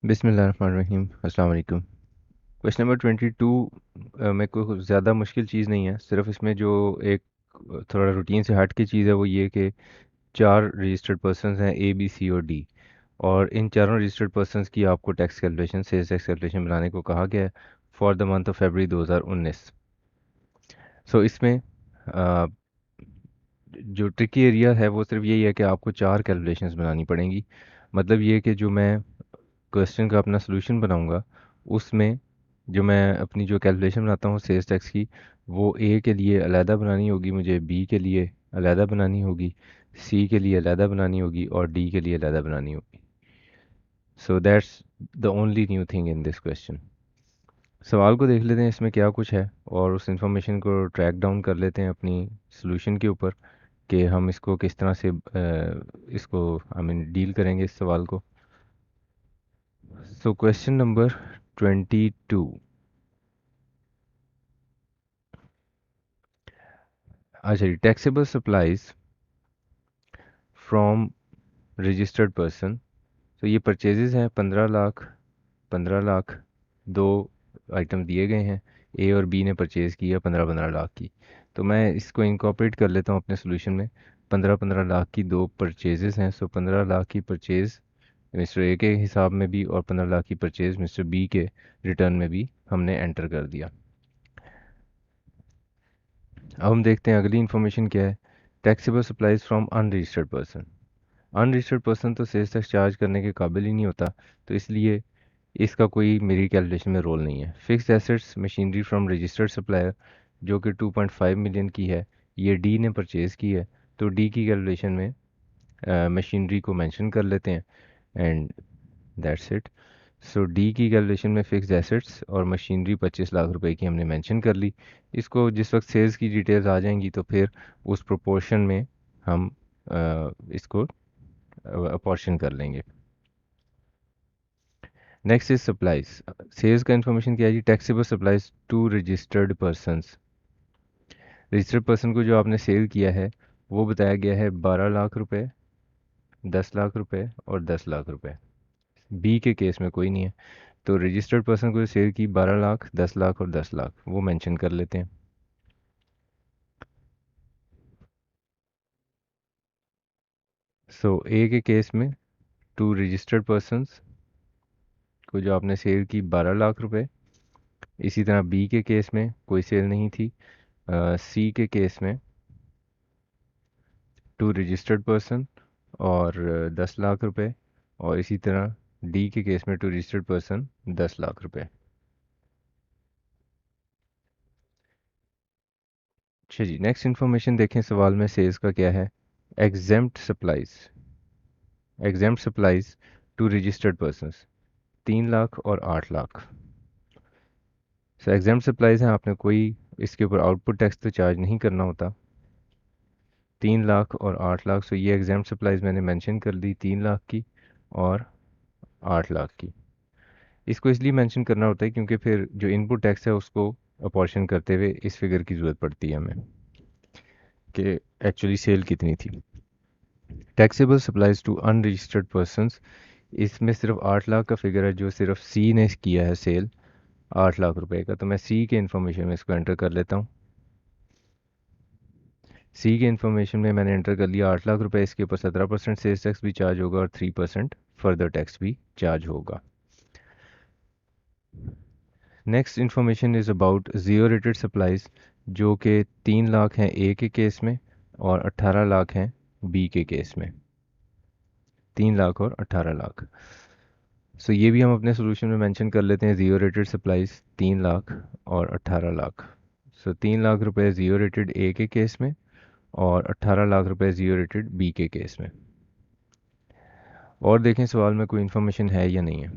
बिस्मिल्लाहिर्रहमानिर्रहीम अस्सलाम वालेकुम। क्वेश्चन नंबर 22 में कोई ज़्यादा मुश्किल चीज़ नहीं है, सिर्फ इसमें जो एक थोड़ा रूटीन से हट की चीज़ है वो ये कि चार रजिस्टर्ड पर्सन्स हैं, ए बी सी और डी। और इन चारों रजिस्टर्ड पर्सन्स की आपको tax calculation, sales tax calculation बनाने को कहा गया है for the month of February 2019। So इसमें अ, जो ट्रिकी एरिया है वो सिर्फ यही है कि आपको चार कैलकुलेशंस बनानी पड़ेंगी। मतलब ये कि जो मैं क्वेश्चन का अपना सोल्यूशन बनाऊंगा उसमें जो मैं अपनी जो कैलकुलेशन बनाता हूँ सेल्स टैक्स की, वो ए के लिए अलहदा बनानी होगी, मुझे बी के लिए अलहदा बनानी होगी, सी के लिए अलहदा बनानी होगी और डी के लिए अलहदा बनानी होगी। So that's the only new thing in this question. सवाल को देख लेते हैं इसमें क्या कुछ है और उस इंफॉर्मेशन को ट्रैक डाउन कर लेते हैं अपनी सोल्यूशन के ऊपर कि हम इसको किस तरह से इसको आई मीन डील करेंगे इस सवाल को। So question number 22। अच्छा जी, taxable supplies from registered person. तो ये परचेजेस हैं 15 लाख, 15 लाख। दो आइटम दिए गए हैं, ए और बी ने परचेज़ किया 15-15 लाख की। तो मैं इसको इंकॉर्पोरेट कर लेता हूँ अपने सोल्यूशन में। 15-15 लाख की दो परचेजेस हैं, सो 15 लाख की परचेज़ मिस्टर ए के हिसाब में भी और 15 लाख की परचेज़ मिस्टर बी के रिटर्न में भी हमने एंटर कर दिया। अब हम देखते हैं अगली इन्फॉर्मेशन क्या है। Taxable supplies from unregistered person. Unregistered person तो सेल्स टैक्स चार्ज करने के काबिल ही नहीं होता, तो इसलिए इसका कोई मेरी कैलकुलेशन में रोल नहीं है। Fixed assets machinery from registered supplier जो कि 2.5 मिलियन की है, ये डी ने परचेज़ की है, तो डी की कैलकुलेशन में मशीनरी को मेंशन कर लेते हैं and that's it. So D की कैलकुलेशन में फिक्स्ड एसेट्स और मशीनरी 25 लाख रुपए की हमने मेंशन कर ली। इसको जिस वक्त सेल्स की डिटेल्स आ जाएंगी तो फिर उस प्रोपोर्शन में हम इसको अपॉर्शन कर लेंगे। Next is supplies. सेल्स का इन्फॉर्मेशन क्या है जी, taxable supplies to registered persons. Registered person को जो आपने सेल किया है वो बताया गया है 12 लाख रुपए, 10 लाख रुपए और 10 लाख रुपए। बी के केस में कोई नहीं है, तो रजिस्टर्ड पर्सन को जो सेल की 12 लाख, 10 लाख और 10 लाख वो मेंशन कर लेते हैं। सो ए के केस में टू रजिस्टर्ड पर्सनस को जो आपने सेल की 12 लाख रुपए। इसी तरह बी के केस में कोई सेल नहीं थी। सी के केस में टू रजिस्टर्ड पर्सन और 10 लाख रुपए। और इसी तरह डी के केस में टू रजिस्टर्ड पर्सन 10 लाख रुपए। अच्छा जी, नेक्स्ट इन्फॉर्मेशन देखें सवाल में सेल्स का क्या है। Exempt supplies. Exempt supplies to registered persons 3 lakh और 8 लाख। सो एग्जेम्प्ट सप्लाईज हैं, आपने कोई इसके ऊपर आउटपुट टैक्स तो चार्ज नहीं करना होता। 3 लाख और 8 लाख, सो ये एग्जाम सप्लाईज मैंने मेंशन कर दी 3 लाख की और 8 लाख की। इसको इसलिए मेंशन करना होता है क्योंकि फिर जो इनपुट टैक्स है उसको अपॉर्शन करते हुए इस फिगर की ज़रूरत पड़ती है हमें कि एक्चुअली सेल कितनी थी। Taxable supplies to unregistered persons, इसमें सिर्फ 8 लाख का फिगर है जो सिर्फ सी ने किया है सेल, 8 लाख रुपए का। तो मैं सी के इन्फॉर्मेशन में इसको एंटर कर लेता हूँ। सी के इन्फॉर्मेशन में मैंने एंटर कर लिया 8 लाख रुपए। इसके ऊपर 17% सेल्स टैक्स भी चार्ज होगा और 3% फर्दर टैक्स भी चार्ज होगा। Next information is about zero rated supplies जो कि 3 लाख हैं ए के केस में और 18 लाख हैं बी के केस में। 3 लाख और 18 लाख। सो ये भी हम अपने सोल्यूशन में मेंशन कर लेते हैं। ज़ीरो रेटेड सप्लाईज 3 लाख और 18 लाख। सो 3 लाख रुपए ज़ीरो रेटेड ए के केस में और 18 लाख रुपए ज़ीरो रेटेड बी के केस में। और देखें सवाल में कोई इन्फॉर्मेशन है या नहीं है।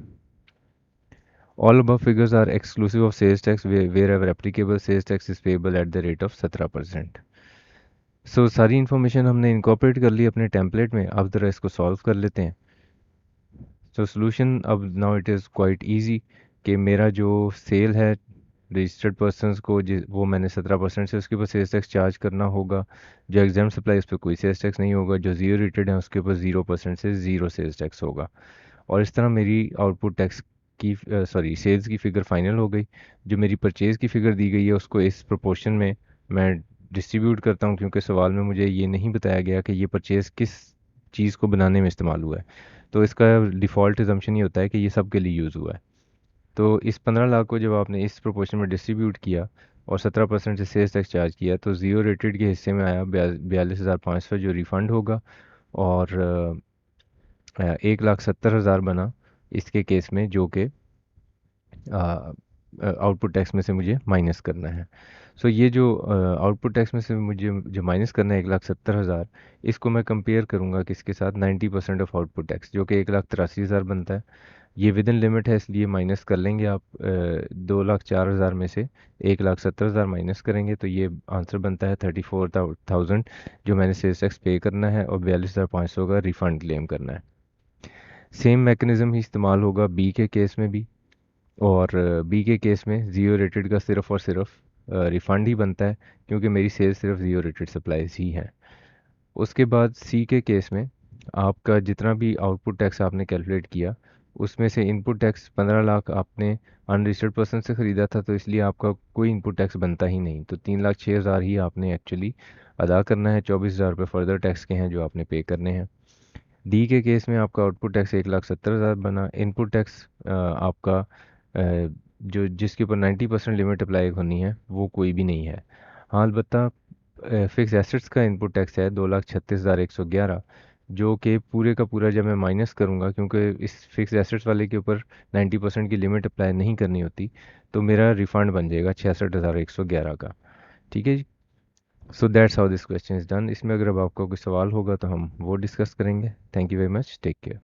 All above figures are exclusive of sales tax wherever applicable sales tax is payable at the rate of 17%। सो सारी इन्फॉर्मेशन हमने इनकॉर्पोरेट कर ली अपने टेम्पलेट में। अब ज़रा इसको सॉल्व कर लेते हैं। सो सोल्यूशन अब now it is quite easy कि मेरा जो सेल है रजिस्टर्ड पर्सनस को वो मैंने 17% से उसके ऊपर सेल्स टैक्स चार्ज करना होगा। जो एग्जाम सप्लाई उस पर कोई सेल्स टैक्स नहीं होगा। जो ज़ीरो रेटेड है उसके ऊपर 0% से ज़ीरो सेल्स टैक्स होगा। और इस तरह मेरी आउटपुट टैक्स की सॉरी सेल्स की फ़िगर फाइनल हो गई। जो मेरी परचेज़ की फ़िगर दी गई है उसको इस प्रोपोर्शन में मैं डिस्ट्रीब्यूट करता हूँ, क्योंकि सवाल में मुझे ये नहीं बताया गया कि ये परचेज़ किस चीज़ को बनाने में इस्तेमाल हुआ है। तो इसका डिफ़ॉल्ट अजम्पशन ये होता है कि ये सब के लिए यूज़ हुआ है। तो इस 15 लाख को जब आपने इस प्रोपोर्शन में डिस्ट्रीब्यूट किया और 17% से सेल्स टैक्स चार्ज किया, तो ज़ीरो रेटेड के हिस्से में आया 42,500 जो रिफ़ंड होगा। और 1,70,000 बना इसके केस में, जो कि आउटपुट टैक्स में से मुझे माइनस करना है। सो ये जो आउटपुट टैक्स में से मुझे जो माइनस करना है 1,70,000, इसको मैं कंपेयर करूँगा किसके साथ, 90% ऑफ आउटपुट टैक्स जो कि 1,83,000 बनता है। ये विद इन लिमिट है, इसलिए माइनस कर लेंगे आप 2,04,000 में से 1,70,000 माइनस करेंगे तो ये आंसर बनता है 34,000, जो मैंने सेल्स टैक्स पे करना है और 42,500 का रिफ़ंड क्लेम करना है। सेम मैकेनिज़्म ही इस्तेमाल होगा बी के केस में भी। और बी के केस में ज़ीरो रेटेड का सिर्फ़ और सिर्फ रिफ़ंड ही बनता है, क्योंकि मेरी सेल सिर्फ ज़ीरो रेटेड सप्लाईज ही हैं। उसके बाद सी के केस में आपका जितना भी आउटपुट टैक्स आपने कैलकुलेट किया, उसमें से इनपुट टैक्स 15 लाख आपने अनरजिस्टर्ड पर्सन से ख़रीदा था, तो इसलिए आपका कोई इनपुट टैक्स बनता ही नहीं। तो 3,06,000 ही आपने एक्चुअली अदा करना है। 24,000 रुपये फर्दर टैक्स के हैं जो आपने पे करने हैं। डी के केस में आपका आउटपुट टैक्स 1,70,000 बना। इनपुट टैक्स आपका जो जिसके ऊपर 90% लिमिट अप्लाई होनी है वो कोई भी नहीं है। हाँ, अलबत्ता फिक्स एसेट्स का इनपुट टैक्स है 2,36,111, जो कि पूरे का पूरा जब मैं माइनस करूँगा, क्योंकि इस फिक्स एसेट्स वाले के ऊपर 90% की लिमिट अप्लाई नहीं करनी होती, तो मेरा रिफ़ंड बन जाएगा 66,111 का। ठीक है जी। So that's how this question is done. इसमें अगर अब आपका कोई सवाल होगा तो हम वो डिस्कस करेंगे। Thank you very much, take care.